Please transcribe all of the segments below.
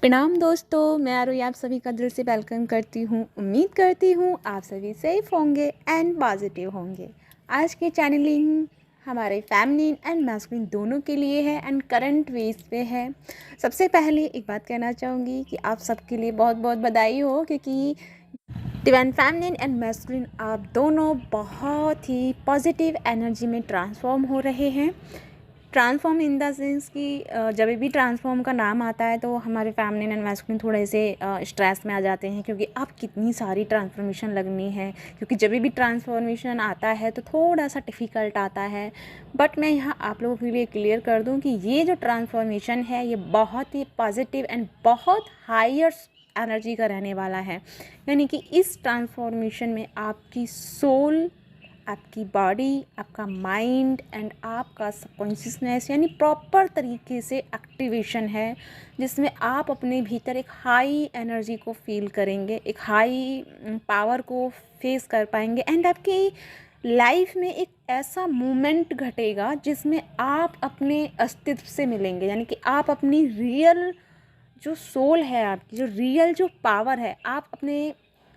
प्रणाम दोस्तों, मैं आरोही आप सभी का दिल से वेलकम करती हूँ। उम्मीद करती हूँ आप सभी सेफ होंगे एंड पॉजिटिव होंगे। आज की चैनलिंग हमारे फेमिनिन एंड मैस्कुलिन दोनों के लिए है एंड करंट वेज पे है। सबसे पहले एक बात कहना चाहूँगी कि आप सबके लिए बहुत बहुत बधाई हो, क्योंकि डिवाइन फेमिनिन एंड मैस्कुलिन आप दोनों बहुत ही पॉजिटिव एनर्जी में ट्रांसफॉर्म हो रहे हैं। ट्रांसफॉर्म इन द सेंस कि जब भी ट्रांसफॉर्म का नाम आता है तो हमारे फेमिनिन एंड मैस्कुलिन थोड़े से स्ट्रेस में आ जाते हैं, क्योंकि अब कितनी सारी ट्रांसफॉर्मेशन लगनी है। क्योंकि जब भी ट्रांसफॉर्मेशन आता है तो थोड़ा सा डिफ़िकल्ट आता है। बट मैं यहाँ आप लोगों के लिए क्लियर कर दूँ कि ये जो ट्रांसफॉर्मेशन है ये बहुत ही पॉजिटिव एंड बहुत हायर एनर्जी का रहने वाला है। यानी कि इस ट्रांसफॉर्मेशन में आपकी सोल, आपकी बॉडी, आपका माइंड एंड आपका सबकॉन्शियसनेस यानी प्रॉपर तरीके से एक्टिवेशन है, जिसमें आप अपने भीतर एक हाई एनर्जी को फील करेंगे, एक हाई पावर को फेस कर पाएंगे एंड आपकी लाइफ में एक ऐसा मोमेंट घटेगा जिसमें आप अपने अस्तित्व से मिलेंगे। यानी कि आप अपनी रियल जो सोल है, आपकी जो रियल जो पावर है, आप अपने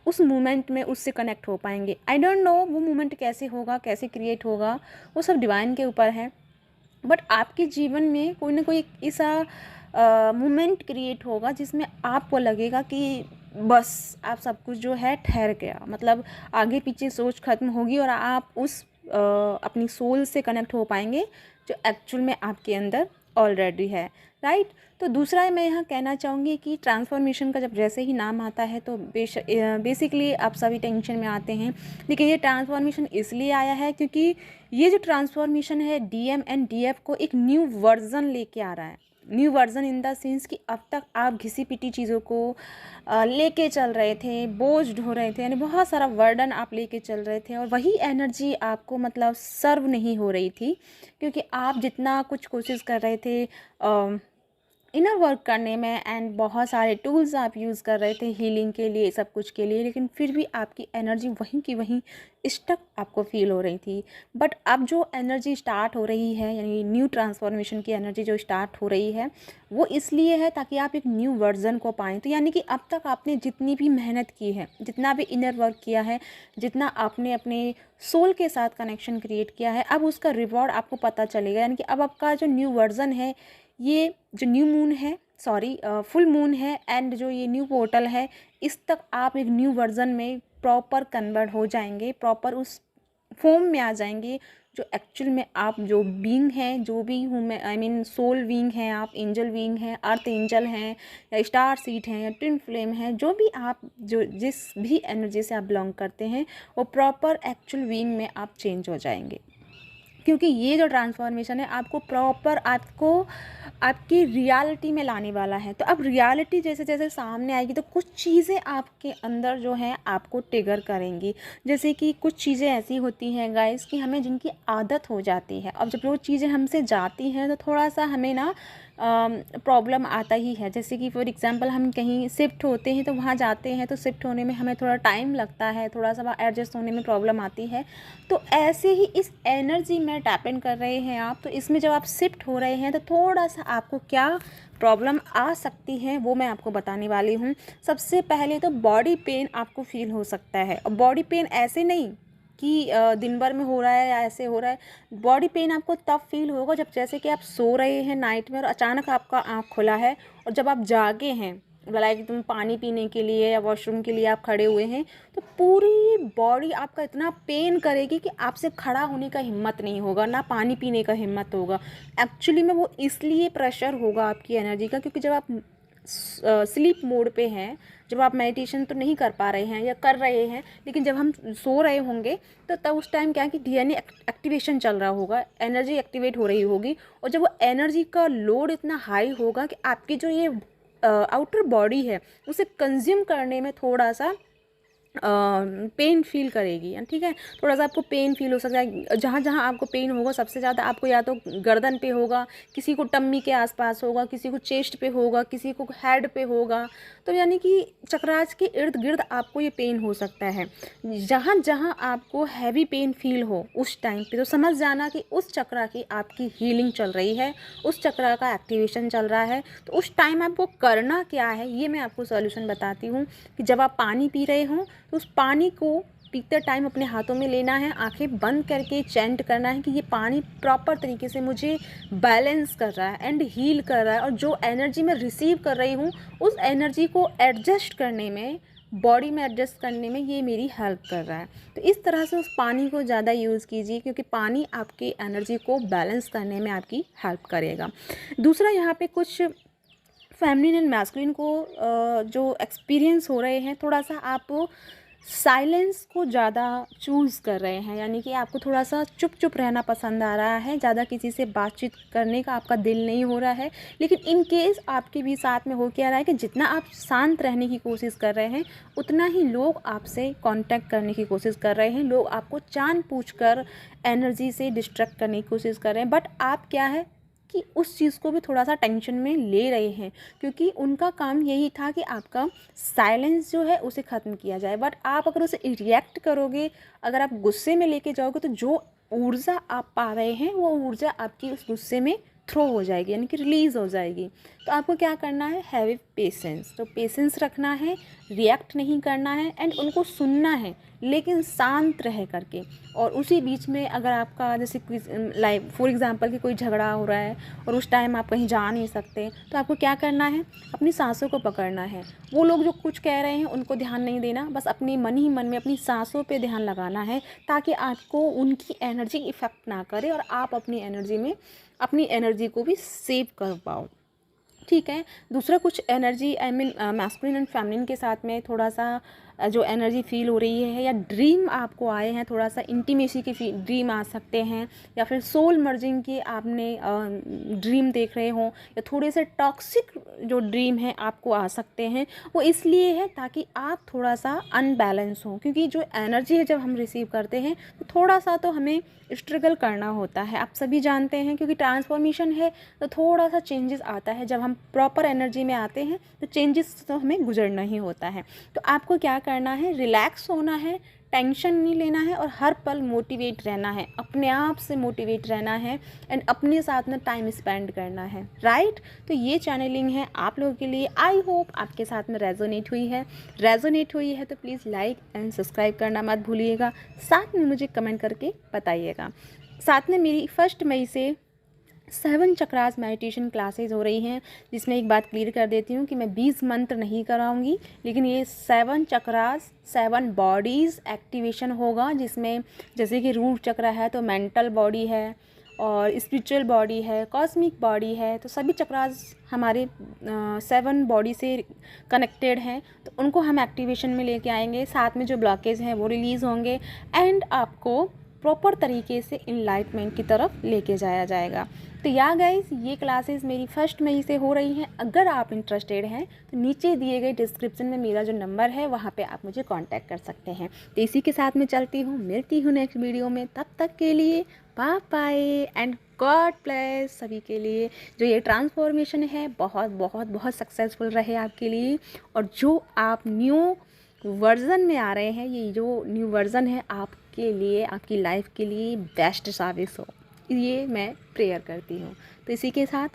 उस मोमेंट में उससे कनेक्ट हो पाएंगे। आई डोंट नो वो मोमेंट कैसे होगा, कैसे क्रिएट होगा, वो सब डिवाइन के ऊपर है। बट आपके जीवन में कोई ना कोई ऐसा मोमेंट क्रिएट होगा जिसमें आपको लगेगा कि बस आप सब कुछ जो है ठहर गया, मतलब आगे पीछे सोच खत्म होगी और आप उस अपनी सोल से कनेक्ट हो पाएंगे जो एक्चुअल में आपके अंदर ऑलरेडी है, राइट। तो दूसरा मैं यहाँ कहना चाहूँगी कि ट्रांसफॉर्मेशन का जब जैसे ही नाम आता है तो बेसिकली आप सभी टेंशन में आते हैं। लेकिन ये ट्रांसफॉर्मेशन इसलिए आया है क्योंकि ये जो ट्रांसफॉर्मेशन है डीएम एंड डीएफ को एक न्यू वर्जन लेके आ रहा है। New version in the sense कि अब तक आप घिसी पिटी चीज़ों को लेके चल रहे थे, बोझ ढो रहे थे, यानी बहुत सारा वर्डन आप लेके चल रहे थे और वही एनर्जी आपको मतलब सर्व नहीं हो रही थी, क्योंकि आप जितना कुछ कोशिश कर रहे थे इनर वर्क करने में एंड बहुत सारे टूल्स आप यूज़ कर रहे थे हीलिंग के लिए, सब कुछ के लिए, लेकिन फिर भी आपकी एनर्जी वहीं की वहीं स्टक आपको फील हो रही थी। बट अब जो एनर्जी स्टार्ट हो रही है, यानी न्यू ट्रांसफॉर्मेशन की एनर्जी जो स्टार्ट हो रही है, वो इसलिए है ताकि आप एक न्यू वर्जन को पाएँ। तो यानी कि अब तक आपने जितनी भी मेहनत की है, जितना भी इनर वर्क किया है, जितना आपने अपने सोल के साथ कनेक्शन क्रिएट किया है, अब उसका रिवॉर्ड आपको पता चलेगा। यानी कि अब आपका जो न्यू वर्जन है, ये जो न्यू मून है, सॉरी फुल मून है एंड जो ये न्यू पोर्टल है, इस तक आप एक न्यू वर्जन में प्रॉपर कन्वर्ट हो जाएंगे, प्रॉपर उस फॉर्म में आ जाएंगे जो एक्चुअल में आप जो बीइंग हैं, जो भी हूँ मैं, आई मीन सोल बीइंग हैं आप, एंजल बीइंग हैं, अर्थ एंजल हैं, या स्टार सीड हैं, या ट्विन फ्लेम हैं, जो भी आप जो जिस भी एनर्जी से आप बिलोंग करते हैं, वो प्रॉपर एक्चुअल बीइंग में आप चेंज हो जाएंगे। क्योंकि ये जो ट्रांसफॉर्मेशन है आपको प्रॉपर आपको आपकी रियलिटी में लाने वाला है। तो अब रियलिटी जैसे जैसे सामने आएगी तो कुछ चीज़ें आपके अंदर जो है आपको ट्रिगर करेंगी। जैसे कि कुछ चीज़ें ऐसी होती हैं गाइस कि हमें जिनकी आदत हो जाती है, अब जब वो चीज़ें हमसे जाती हैं तो थोड़ा सा हमें ना प्रॉब्लम आता ही है। जैसे कि फॉर एग्जांपल हम कहीं शिफ्ट होते हैं तो वहाँ जाते हैं तो शिफ्ट होने में हमें थोड़ा टाइम लगता है, थोड़ा सा एडजस्ट होने में प्रॉब्लम आती है। तो ऐसे ही इस एनर्जी में टैप इन कर रहे हैं आप, तो इसमें जब आप शिफ्ट हो रहे हैं तो थोड़ा सा आपको क्या प्रॉब्लम आ सकती है वो मैं आपको बताने वाली हूँ। सबसे पहले तो बॉडी पेन आपको फील हो सकता है, और बॉडी पेन ऐसे नहीं कि दिन भर में हो रहा है या ऐसे हो रहा है। बॉडी पेन आपको तब फील होगा जब जैसे कि आप सो रहे हैं नाइट में और अचानक आपका आँख खुला है, और जब आप जागे हैं, लाइक तुम पानी पीने के लिए या वॉशरूम के लिए आप खड़े हुए हैं, तो पूरी बॉडी आपका इतना पेन करेगी कि आपसे खड़ा होने का हिम्मत नहीं होगा, ना पानी पीने का हिम्मत होगा। एक्चुअली में वो इसलिए प्रेशर होगा आपकी एनर्जी का, क्योंकि जब आप स्लीप मोड पे हैं, जब आप मेडिटेशन तो नहीं कर पा रहे हैं या कर रहे हैं, लेकिन जब हम सो रहे होंगे तो तब उस टाइम क्या है कि डीएनए एक्टिवेशन चल रहा होगा, एनर्जी एक्टिवेट हो रही होगी, और जब वो एनर्जी का लोड इतना हाई होगा कि आपकी जो ये आउटर बॉडी है उसे कंज्यूम करने में थोड़ा सा पेन फील करेगी, ठीक है। थोड़ा सा आपको पेन फील हो सकता है, जहाँ जहाँ आपको पेन होगा सबसे ज़्यादा आपको या तो गर्दन पे होगा, किसी को टम्मी के आसपास होगा, किसी को चेस्ट पे होगा, किसी को हेड पे होगा। तो यानी कि चक्रास के इर्द गिर्द आपको ये पेन हो सकता है। जहाँ जहाँ आपको हैवी पेन फील हो उस टाइम पे तो समझ जाना कि उस चक्रा की आपकी हीलिंग चल रही है, उस चक्रा का एक्टिवेशन चल रहा है। तो उस टाइम आपको करना क्या है ये मैं आपको सॉल्यूशन बताती हूँ कि जब आप पानी पी रहे हों तो उस पानी को पीते टाइम अपने हाथों में लेना है, आंखें बंद करके चैंट करना है कि ये पानी प्रॉपर तरीके से मुझे बैलेंस कर रहा है एंड हील कर रहा है, और जो एनर्जी मैं रिसीव कर रही हूँ उस एनर्जी को एडजस्ट करने में, बॉडी में एडजस्ट करने में ये मेरी हेल्प कर रहा है। तो इस तरह से उस पानी को ज़्यादा यूज़ कीजिए, क्योंकि पानी आपकी एनर्जी को बैलेंस करने में आपकी हेल्प करेगा। दूसरा, यहाँ पे कुछ फेमिनिन एंड मैस्कुलिन को जो एक्सपीरियंस हो रहे हैं, थोड़ा सा आप साइलेंस को ज़्यादा चूज़ कर रहे हैं, यानी कि आपको थोड़ा सा चुप चुप रहना पसंद आ रहा है, ज़्यादा किसी से बातचीत करने का आपका दिल नहीं हो रहा है। लेकिन इन केस आपके भी साथ में हो क्या रहा है कि जितना आप शांत रहने की कोशिश कर रहे हैं उतना ही लोग आपसे कांटेक्ट करने की कोशिश कर रहे हैं, लोग आपको जानबूझकर एनर्जी से डिस्ट्रैक्ट करने की कोशिश कर रहे हैं। बट आप क्या है कि उस चीज़ को भी थोड़ा सा टेंशन में ले रहे हैं, क्योंकि उनका काम यही था कि आपका साइलेंस जो है उसे ख़त्म किया जाए। बट आप अगर उसे रिएक्ट करोगे, अगर आप गुस्से में लेके जाओगे, तो जो ऊर्जा आप पा रहे हैं वो ऊर्जा आपकी उस गुस्से में थ्रो हो जाएगी, यानी कि रिलीज़ हो जाएगी। तो आपको क्या करना है, हैव पेशेंस। तो पेशेंस रखना है, रिएक्ट नहीं करना है एंड उनको सुनना है, लेकिन शांत रह करके। और उसी बीच में अगर आपका जैसे लाइक फॉर एग्जांपल कि कोई झगड़ा हो रहा है और उस टाइम आप कहीं जा नहीं सकते, तो आपको क्या करना है, अपनी सांसों को पकड़ना है। वो लोग जो कुछ कह रहे हैं उनको ध्यान नहीं देना, बस अपनी मन ही मन में अपनी सांसों पे ध्यान लगाना है, ताकि आपको उनकी एनर्जी इफ़ेक्ट ना करे और आप अपनी एनर्जी को भी सेव कर पाओ। ठीक है। दूसरा, कुछ एनर्जी मैस्कुलिन एंड फेमिनिन के साथ में थोड़ा सा जो एनर्जी फील हो रही है, या ड्रीम आपको आए हैं, थोड़ा सा इंटीमेसी के ड्रीम आ सकते हैं, या फिर सोल मर्जिंग के आपने ड्रीम देख रहे हो, या थोड़े से टॉक्सिक जो ड्रीम है आपको आ सकते हैं। वो इसलिए है ताकि आप थोड़ा सा अनबैलेंस हो, क्योंकि जो एनर्जी है जब हम रिसीव करते हैं तो थोड़ा सा तो हमें स्ट्रगल करना होता है, आप सभी जानते हैं, क्योंकि ट्रांसफॉर्मेशन है तो थोड़ा सा चेंजेस आता है। जब हम प्रॉपर एनर्जी में आते हैं तो चेंजेस तो हमें गुजरना ही होता है। तो आपको क्या करना है, रिलैक्स होना है, टेंशन नहीं लेना है और हर पल मोटिवेट रहना है, अपने आप से मोटिवेट रहना है एंड अपने साथ में टाइम स्पेंड करना है, राइट। तो ये चैनलिंग है आप लोगों के लिए, आई होप आपके साथ में रेजोनेट हुई है तो प्लीज़ लाइक एंड सब्सक्राइब करना मत भूलिएगा। साथ में मुझे कमेंट करके बताइएगा। साथ में मेरी 1 मई से 7 चक्रास मेडिटेशन क्लासेस हो रही हैं, जिसमें एक बात क्लियर कर देती हूँ कि मैं 20 मंत्र नहीं कराऊंगी, लेकिन ये 7 चक्रास 7 बॉडीज़ एक्टिवेशन होगा, जिसमें जैसे कि रूट चक्र है तो मेंटल बॉडी है, और स्पिरिचुअल बॉडी है, कॉस्मिक बॉडी है। तो सभी चक्रास हमारे 7 बॉडी से कनेक्टेड हैं, तो उनको हम एक्टिवेशन में लेके आएंगे। साथ में जो ब्लॉकेज हैं वो रिलीज़ होंगे एंड आपको प्रॉपर तरीके से इनलाइटमेंट की तरफ लेके जाया जाएगा। तो या गाइस, ये क्लासेस मेरी 1 मई से हो रही हैं। अगर आप इंटरेस्टेड हैं तो नीचे दिए गए डिस्क्रिप्शन में मेरा जो नंबर है वहाँ पे आप मुझे कांटेक्ट कर सकते हैं। तो इसी के साथ में चलती हूँ, मिलती हूँ नेक्स्ट वीडियो में। तब तक के लिए bye bye and God bless सभी के लिए। जो ये ट्रांसफॉर्मेशन है बहुत बहुत बहुत सक्सेसफुल रहे आपके लिए, और जो आप न्यू वर्ज़न में आ रहे हैं, ये जो न्यू वर्ज़न है आपके लिए, आपकी लाइफ के लिए बेस्ट साबित हो, ये मैं प्रेयर करती हूँ। तो इसी के साथ